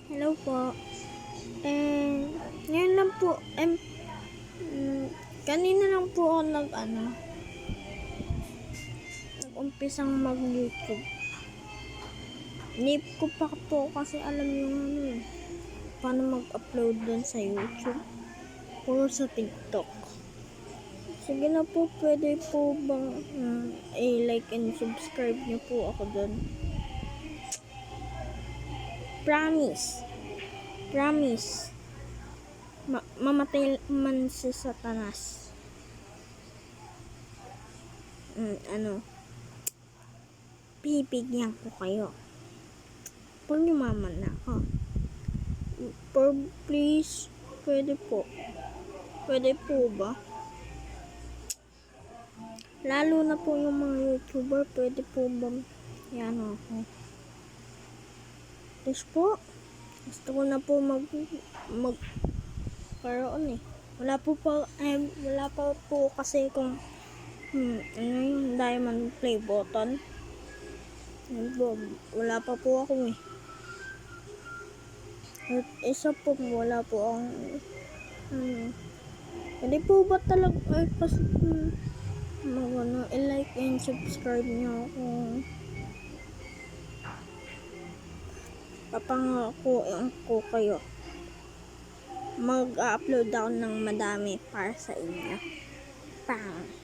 Hello po. Ngayon lang po, kanina lang po ako nag-umpisang mag-YouTube. Hindi ko pa po kasi alam yung paano mag-upload dun sa YouTube. Puro sa TikTok. Sige na po, pwede po bang i-like and subscribe niyo po ako dun. Promise. Mamatay man si Satanas. Pipigyan ko kayo. Huwag niyo maman na ako. Please, pwede po. Pwede po ba? Lalo na po yung mga YouTuber, pwede po ba yan ako? Please po. Gusto ko na po magkaroon eh. Wala pa po kasi kung yung diamond play button. Wala pa po ako eh. At isa po, wala po ang pwede po ba talaga kasi i-like and subscribe niyo ako. Papangako ko kayo. Mag-upload ako ng madami para sa inyo. Pang!